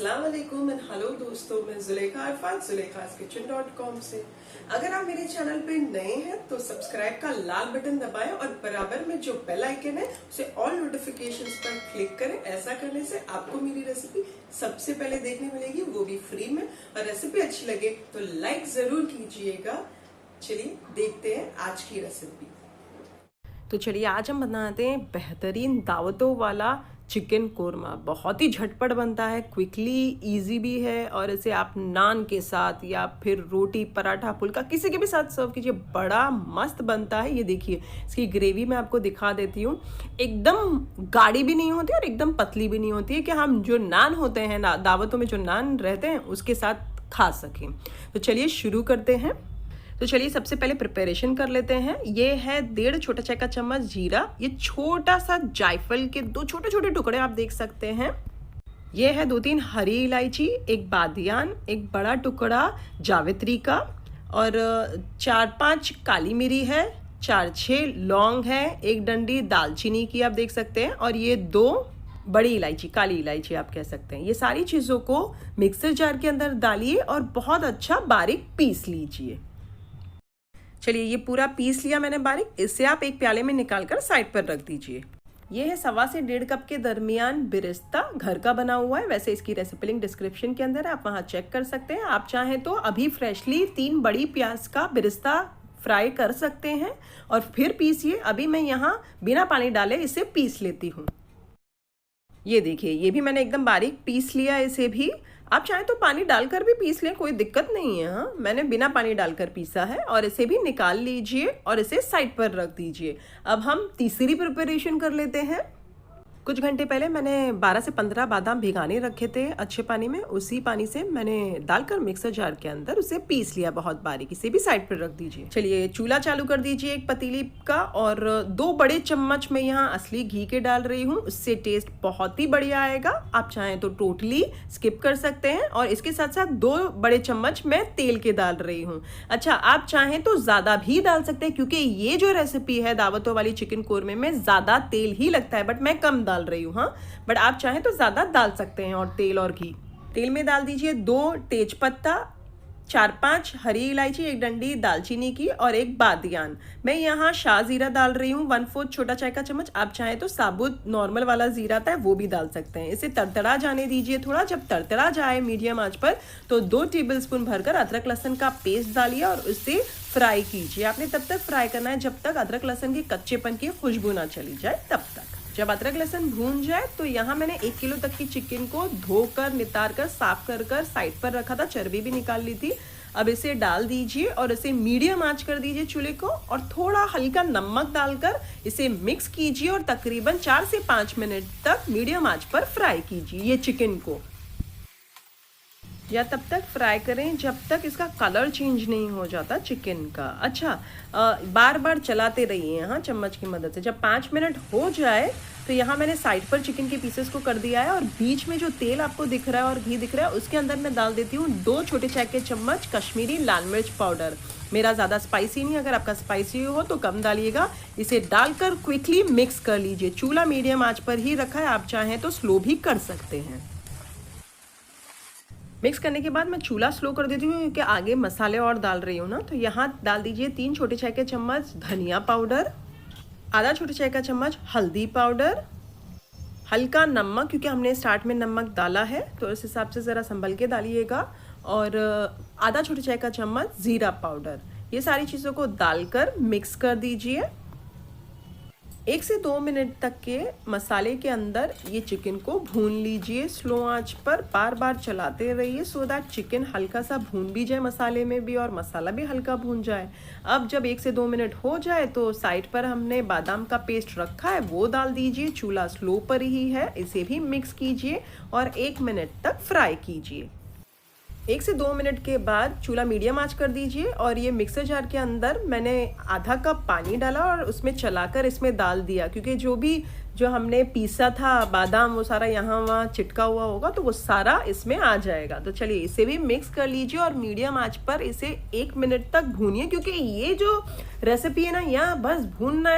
अस्सलाम वालेकुम and hello दोस्तों, मैं जुलेखा अरफात zulekhaskichen.com से। अगर आप मेरे चैनल पे नए हैं तो सब्सक्राइब का लाल बटन दबाएं और बराबर में जो बेल आइकन है उसे ऑल नोटिफिकेशंस पर क्लिक करें। ऐसा करने से आपको मेरी रेसिपी सबसे पहले देखने मिलेगी, वो भी फ्री में। और रेसिपी अच्छी लगे तो लाइक जरूर कीजिएगा। चलिए देखते हैं आज की रेसिपी। तो चलिए आज हम बनाते हैं बेहतरीन दावतों वाला चिकन कोरमा। बहुत ही झटपट बनता है, क्विकली इजी भी है और इसे आप नान के साथ या फिर रोटी, पराठा, फुल्का किसी के भी साथ सर्व कीजिए। बड़ा मस्त बनता है। ये देखिए, इसकी ग्रेवी मैं आपको दिखा देती हूँ। एकदम गाढ़ी भी नहीं होती और एकदम पतली भी नहीं होती है कि हम जो नान होते हैं ना, दावतों में जो नान रहते हैं उसके साथ खा सकें। तो चलिए शुरू करते हैं। तो चलिए सबसे पहले प्रिपरेशन कर लेते हैं। ये है 1.5 छोटा चाय का चम्मच जीरा, ये छोटा सा जायफल के 2 छोटे छोटे टुकड़े आप देख सकते हैं। ये है 2-3 हरी इलायची, एक बादियान, एक बड़ा टुकड़ा जावित्री का और 4-5 काली मिरी है, 4-6 लौंग है, एक डंडी दालचीनी की आप देख सकते हैं और ये 2 बड़ी इलायची, काली इलायची आप कह सकते हैं। ये सारी चीज़ों को मिक्सर जार के अंदर डालिए और बहुत अच्छा बारीक पीस लीजिए। चलिए ये पूरा पीस लिया मैंने बारीक। इससे आप एक प्याले में निकालकर साइड पर रख दीजिए। ये है 1.25 से 1.5 कप के दरमियान बिरिस्ता, घर का बना हुआ है। वैसे इसकी रेसिपी लिंक डिस्क्रिप्शन के अंदर है, आप वहाँ चेक कर सकते हैं। आप चाहें तो अभी फ्रेशली 3 बड़ी प्याज का बिरिस्ता फ्राई कर सकते हैं और फिर पीसिए। अभी मैं यहाँ बिना पानी डाले इसे पीस लेती हूँ। ये देखिए, ये भी मैंने एकदम बारीक पीस लिया। इसे भी आप चाहें तो पानी डालकर भी पीस लें, कोई दिक्कत नहीं है। हाँ, मैंने बिना पानी डालकर पीसा है और इसे भी निकाल लीजिए और इसे साइड पर रख दीजिए। अब हम तीसरी प्रिपरेशन कर लेते हैं। कुछ घंटे पहले मैंने 12 से 15 बादाम भिगाने रखे थे अच्छे पानी में। उसी पानी से मैंने डालकर मिक्सर जार के अंदर उसे पीस लिया बहुत बारीक। इसे भी साइड पर रख दीजिए। चलिए चूल्हा चालू कर दीजिए एक पतीली का और 2 बड़े चम्मच में यहाँ असली घी के डाल रही हूँ। उससे टेस्ट बहुत ही बढ़िया आएगा। आप चाहें तो टोटली स्किप कर सकते हैं। और इसके साथ साथ 2 बड़े चम्मच मैं तेल के डाल रही हूँ। अच्छा, आप चाहें तो ज़्यादा भी डाल सकते हैं क्योंकि ये जो रेसिपी है दावतों वाली चिकन कोरमे में ज़्यादा तेल ही लगता है, बट मैं कम डाल रही हूँ। हाँ, बट आप चाहें तो ज्यादा डाल सकते हैं। और तेल और घी, तेल में डाल दीजिए 2 तेज पत्ता, 4-5 हरी इलायची, एक डंडी दालचीनी की और एक बादियान। मैं यहाँ शाह जीरा डाल रही हूँ 1/4 छोटा चाय का चम्मच। आप चाहें तो साबुत नॉर्मल वाला जीरा आता है वो भी डाल सकते हैं। इसे तड़तड़ा जाने दीजिए थोड़ा। जब तड़तड़ा जाए मीडियम आंच पर तो 2 टेबलस्पून भरकर अदरक लहसुन का पेस्ट डालिए और उसे फ्राई कीजिए। आपने तब तक फ्राई करना है जब तक अदरक लहसुन के कच्चेपन की खुशबू ना चली जाए, तब तक। जब अदरक लहसुन भून जाए तो यहाँ मैंने 1 किलो तक की चिकन को धोकर, नितार कर, साफ कर साइड पर रखा था, चर्बी भी निकाल ली थी। अब इसे डाल दीजिए और इसे मीडियम आंच कर दीजिए चूल्हे को और थोड़ा हल्का नमक डालकर इसे मिक्स कीजिए और तकरीबन 4 से 5 मिनट तक मीडियम आंच पर फ्राई कीजिए ये चिकन को। या तब तक फ्राई करें जब तक इसका कलर चेंज नहीं हो जाता चिकन का। अच्छा, बार बार चलाते रहिए हाँ चम्मच की मदद से। जब 5 मिनट हो जाए तो यहाँ मैंने साइड पर चिकन के पीसेस को कर दिया है और बीच में जो तेल आपको दिख रहा है और घी दिख रहा है उसके अंदर मैं डाल देती हूँ 2 छोटे चाय के चम्मच कश्मीरी लाल मिर्च पाउडर। मेरा ज़्यादा स्पाइसी नहीं, अगर आपका स्पाइसी हो तो कम डालिएगा। इसे डालकर क्विकली मिक्स कर लीजिए। चूल्हा मीडियम आंच पर ही रखा है, आप चाहें तो स्लो भी कर सकते हैं। मिक्स करने के बाद मैं चूल्हा स्लो कर देती हूँ क्योंकि आगे मसाले और डाल रही हूँ ना। तो यहाँ डाल दीजिए 3 छोटे चाय के चम्मच धनिया पाउडर, आधा छोटे चाय का चम्मच हल्दी पाउडर, हल्का नमक क्योंकि हमने स्टार्ट में नमक डाला है तो इस हिसाब से ज़रा संभल के डालिएगा, और आधा छोटे चाय का चम्मच ज़ीरा पाउडर। ये सारी चीज़ों को डालकर मिक्स कर दीजिए। 1 से 2 मिनट तक के मसाले के अंदर ये चिकन को भून लीजिए स्लो आंच पर। बार बार चलाते रहिए सो दैट चिकन हल्का सा भून भी जाए मसाले में भी और मसाला भी हल्का भून जाए। अब जब 1 से 2 मिनट हो जाए तो साइड पर हमने बादाम का पेस्ट रखा है वो डाल दीजिए। चूल्हा स्लो पर ही है, इसे भी मिक्स कीजिए और 1 मिनट तक फ्राई कीजिए। 1 से 2 मिनट के बाद चूल्हा मीडियम आंच कर दीजिए और ये मिक्सर जार के अंदर मैंने आधा कप पानी डाला और उसमें चलाकर इसमें डाल दिया क्योंकि जो हमने पीसा था बादाम वो सारा यहाँ वहाँ चिटका हुआ होगा तो वो सारा इसमें आ जाएगा। तो चलिए इसे भी मिक्स कर लीजिए और मीडियम आंच पर इसे 1 मिनट तक भूनिए क्योंकि ये जो रेसिपी है ना यहाँ बस भूनना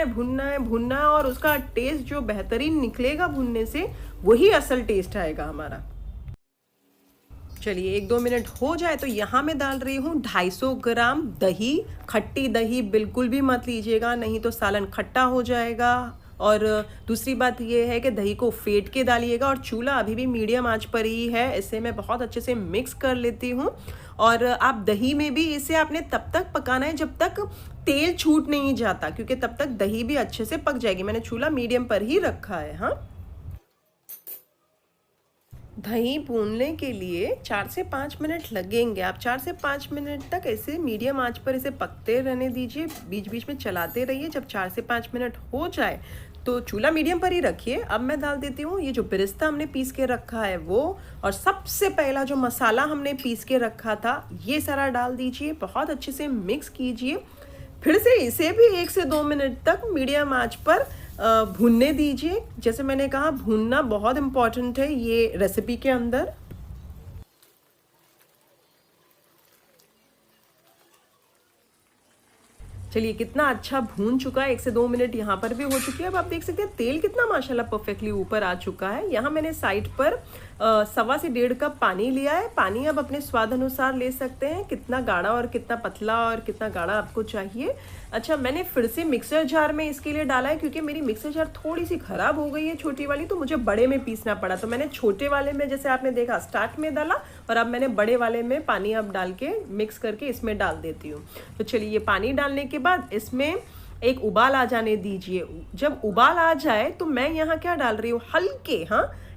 है और उसका टेस्ट जो बेहतरीन निकलेगा भूनने से वही असल टेस्ट आएगा हमारा। चलिए 1-2 मिनट हो जाए तो यहाँ मैं डाल रही हूँ 250 ग्राम दही। खट्टी दही बिल्कुल भी मत लीजिएगा, नहीं तो सालन खट्टा हो जाएगा। और दूसरी बात ये है कि दही को फेंट के डालिएगा, और चूल्हा अभी भी मीडियम आंच पर ही है। इसे मैं बहुत अच्छे से मिक्स कर लेती हूँ। और आप दही में भी इसे आपने तब तक पकाना है जब तक तेल छूट नहीं जाता, क्योंकि तब तक दही भी अच्छे से पक जाएगी। मैंने चूल्हा मीडियम पर ही रखा है। हाँ, दही भूनने के लिए 4 से 5 मिनट लगेंगे। आप 4 से 5 मिनट तक ऐसे मीडियम आंच पर इसे पकते रहने दीजिए, बीच बीच में चलाते रहिए। जब 4 से 5 मिनट हो जाए तो चूल्हा मीडियम पर ही रखिए। अब मैं डाल देती हूँ ये जो बेरेस्ता हमने पीस के रखा है वो, और सबसे पहला जो मसाला हमने पीस के रखा था ये सारा डाल दीजिए। बहुत अच्छे से मिक्स कीजिए। फिर से इसे भी 1 से 2 मिनट तक मीडियम आंच पर भूनने दीजिए। जैसे मैंने कहा, भूनना बहुत इम्पॉर्टेंट है ये रेसिपी के अंदर। चलिए कितना अच्छा भून चुका है, 1 से 2 मिनट यहाँ पर भी हो चुकी है। अब आप देख सकते हैं तेल कितना माशाल्लाह परफेक्टली ऊपर आ चुका है। यहाँ मैंने साइड पर 1.25 से 1.5 कप पानी लिया है। पानी अब अपने स्वाद अनुसार ले सकते हैं, कितना गाढ़ा और कितना पतला और कितना गाढ़ा आपको चाहिए। अच्छा, मैंने फिर से मिक्सर जार में इसके लिए डाला है, क्योंकि मेरी मिक्सर जार थोड़ी सी खराब हो गई है छोटी वाली, तो मुझे बड़े में पीसना पड़ा। तो मैंने छोटे वाले में, जैसे आपने देखा, स्टार्ट में डाला, और अब मैंने बड़े वाले में पानी अब डाल के मिक्स करके इसमें डाल देती हूँ। तो चलिए, ये पानी डालने के बाद इसमें एक उबाल आ जाने दीजिए। जब उबाल आ जाए तो मैं यहाँ क्या डाल रही हूँ, हल्के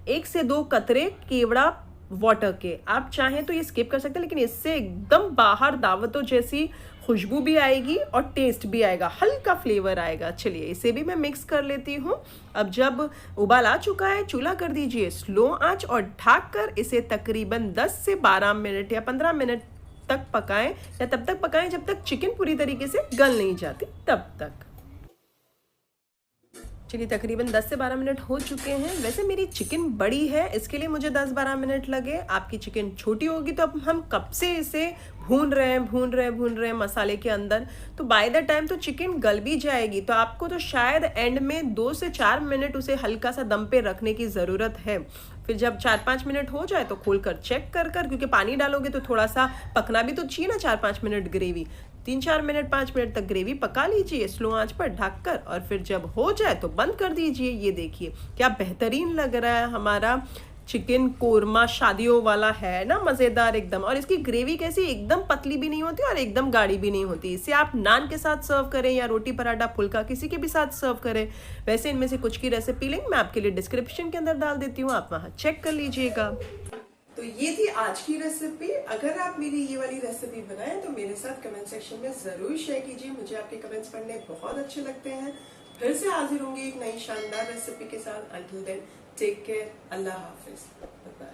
1 से 2 कतरे केवड़ा वाटर के। आप चाहें तो ये स्किप कर सकते हैं, लेकिन इससे एकदम बाहर दावतों जैसी खुशबू भी आएगी और टेस्ट भी आएगा, हल्का फ्लेवर आएगा। चलिए इसे भी मैं मिक्स कर लेती हूँ। अब जब उबाल आ चुका है, चूल्हा कर दीजिए स्लो आंच, और ढक कर इसे तकरीबन 10 से 12 मिनट या 15 मिनट तक पकाएं, या तब तक पकाएं जब तक चिकन पूरी तरीके से गल नहीं जाती, तब तक। चलिए तकरीबन 10 से 12 मिनट हो चुके हैं। वैसे मेरी चिकन बड़ी है, इसके लिए मुझे 10-12 मिनट लगे। आपकी चिकन छोटी होगी तो अब हम कब से इसे भून रहे हैं मसाले के अंदर, तो बाय द टाइम तो चिकन गल भी जाएगी। तो आपको तो शायद एंड में 2 से 4 मिनट उसे हल्का सा दम पे रखने की ज़रूरत है। फिर जब 4-5 मिनट हो जाए तो खोल कर चेक कर क्योंकि पानी डालोगे तो थोड़ा सा पकना भी तो चाहिए ना, 4-5 मिनट ग्रेवी। 3-4 मिनट 5 मिनट तक ग्रेवी पका लीजिए स्लो आंच पर ढककर, और फिर जब हो जाए तो बंद कर दीजिए। ये देखिए क्या बेहतरीन लग रहा है हमारा चिकन कोरमा, शादियों वाला है ना, मज़ेदार एकदम। और इसकी ग्रेवी कैसी, एकदम पतली भी नहीं होती और एकदम गाढ़ी भी नहीं होती। इसे आप नान के साथ सर्व करें या रोटी पराठा फुल्का किसी के भी साथ सर्व करें। वैसे इनमें से कुछ की रेसिपी लिंक मैं आपके लिए डिस्क्रिप्शन के अंदर डाल देती हूँ, आप वहाँ चेक कर लीजिएगा। तो ये थी आज की रेसिपी। अगर आप मेरी ये वाली रेसिपी बनाएं तो मेरे साथ कमेंट सेक्शन में जरूर शेयर कीजिए, मुझे आपके कमेंट्स पढ़ने बहुत अच्छे लगते हैं। फिर से हाजिर होंगी एक नई शानदार रेसिपी के साथ। अंटिल देन टेक केयर, अल्लाह हाफिज, बाय।